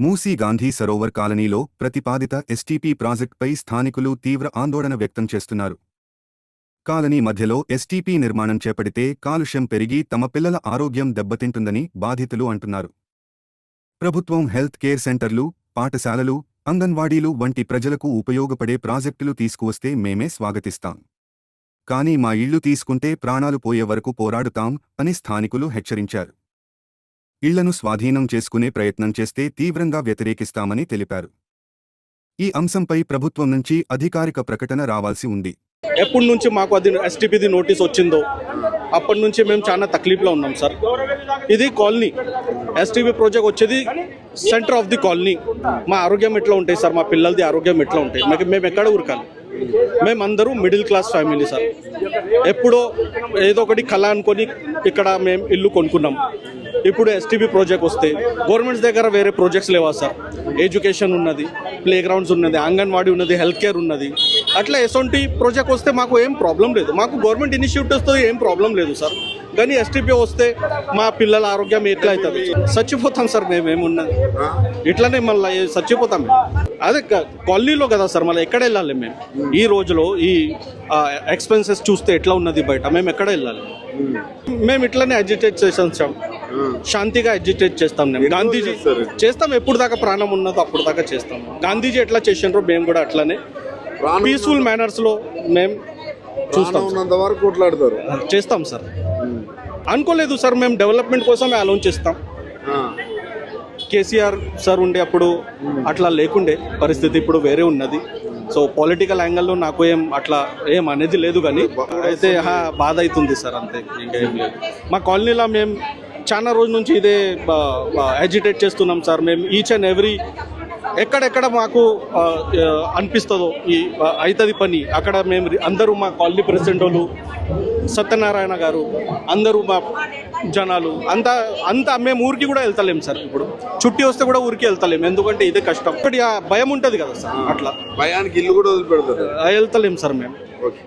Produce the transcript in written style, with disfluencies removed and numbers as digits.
మూసీ గాంధీ సరోవర్ కాలనీలో ప్రతిపాదిత ఎస్టీపీ ప్రాజెక్టుపై స్థానికులు తీవ్ర ఆందోళన వ్యక్తం చేస్తున్నారు. కాలనీ మధ్యలో ఎస్టీపీ నిర్మాణం చేపడితే కాలుష్యం పెరిగి తమ పిల్లల ఆరోగ్యం దెబ్బతింటుందని బాధితులు అంటున్నారు. ప్రభుత్వం హెల్త్ కేర్ సెంటర్లు, పాఠశాలలు, అంగన్వాడీలు వంటి ప్రజలకు ఉపయోగపడే ప్రాజెక్టులు తీసుకువస్తే మేమే స్వాగతిస్తాం. కానీ మా ఇళ్లు తీసుకుంటే ప్రాణాలు పోయే వరకు పోరాడుతాం అని స్థానికులు హెచ్చరించారు. ఇళ్లను స్వాధీనం చేసుకునే ప్రయత్నం చేస్తే తీవ్రంగా వ్యతిరేకిస్తామని తెలిపారు. ఈ అంశంపై ప్రభుత్వం నుంచి అధికారిక ప్రకటన రావాల్సి ఉంది. ఎప్పటి నుంచి మాకు అది ఎస్టీపీది నోటీస్ వచ్చిందో అప్పటి నుంచి మేము చాలా తక్లీఫ్లో ఉన్నాం సార్. ఇది కాలనీ ఎస్టీపీ ప్రాజెక్ట్ వచ్చేది సెంటర్ ఆఫ్ ది కాలనీ. మా ఆరోగ్యం ఎట్లా ఉంటాయి సార్, మా పిల్లలది ఆరోగ్యం ఎట్లా ఉంటాయి, మేము ఎక్కడ ఊరకాలి? మేమందరూ మిడిల్ క్లాస్ ఫ్యామిలీ సార్. ఎప్పుడో ఏదో ఒకటి కళ అనుకొని ఇక్కడ మేము ఇల్లు కొనుక్కున్నాం. ఇప్పుడు ఎస్టీపీ ప్రాజెక్ట్ వస్తే గవర్నమెంట్స్ దగ్గర వేరే ప్రాజెక్ట్స్ లేవా సార్? ఎడ్యుకేషన్ ఉన్నది, ప్లే గ్రౌండ్స్ ఉన్నది, అంగన్వాడీ ఉన్నది, హెల్త్ కేర్ ఉన్నది. అట్లా ఎసొంటి ప్రాజెక్ట్ వస్తే మాకు ఏం ప్రాబ్లం లేదు. మాకు గవర్నమెంట్ ఇనిషియేటివ్స్తో ఏం ప్రాబ్లం లేదు సార్. కానీ ఎస్టీపీ వస్తే మా పిల్లల ఆరోగ్యం ఎట్లా అవుతుంది? చచ్చిపోతాం సార్ మేమేమున్నది. ఇట్లానే మళ్ళీ చచ్చిపోతాం. అదే కాలనీలో కదా సార్, మళ్ళీ ఎక్కడ వెళ్ళాలి మేము? ఈ రోజులో ఈ ఎక్స్పెన్సెస్ చూస్తే ఎట్లా ఉన్నది బయట, మేము ఎక్కడ వెళ్ళాలి? మేము ఇట్లానే అజిటేట్ చేసాం, శాంతిగా అజిటేట్ చేస్తాం. మేము గాంధీజీ చేస్తాం, ఎప్పుడు దాకా ప్రాణం ఉన్నదో అప్పుడు దాకా చేస్తాం. గాంధీజీ ఎట్లా చేసినారో మేము కూడా అట్లానే పీస్ఫుల్ మేనర్స్లో మేము చూస్తాం, చేస్తాం సార్. అనుకోలేదు సార్, మేము డెవలప్మెంట్ కోసమే ఆలోచిస్తాం. కేసీఆర్ సార్ ఉండే అప్పుడు అట్లా లేకుండే పరిస్థితి, ఇప్పుడు వేరే ఉన్నది. సో పొలిటికల్ యాంగిల్లో నాకు అట్లా ఏం అనేది లేదు. కానీ అయితే బాధ అవుతుంది సార్, అంతే, ఇంకేం లేదు. మా కాలనీలో మేము చాలా రోజుల నుంచి ఇదే అజిటేట్ చేస్తున్నాం సార్. మేము ఈచ్ అండ్ ఎవ్రీ ఎక్కడెక్కడ మాకు అనిపిస్తుందో ఈ అవుతుంది పని, అక్కడ మేము అందరూ మా కాలనీ ప్రెసిడెంట్ వాళ్ళు, సత్యనారాయణ గారు, అందరూ మా జనాలు అంతా మేము ఊరికి కూడా వెళ్తలేం సార్. ఇప్పుడు చుట్టి వస్తే కూడా ఊరికి వెళ్తలేం, ఎందుకంటే ఇదే కష్టం. ఒకటి భయం ఉంటుంది కదా సార్, అట్లా భయానికి ఇల్లు కూడా వదిలిపెడతారు, వెళ్తలేం సార్ మేము.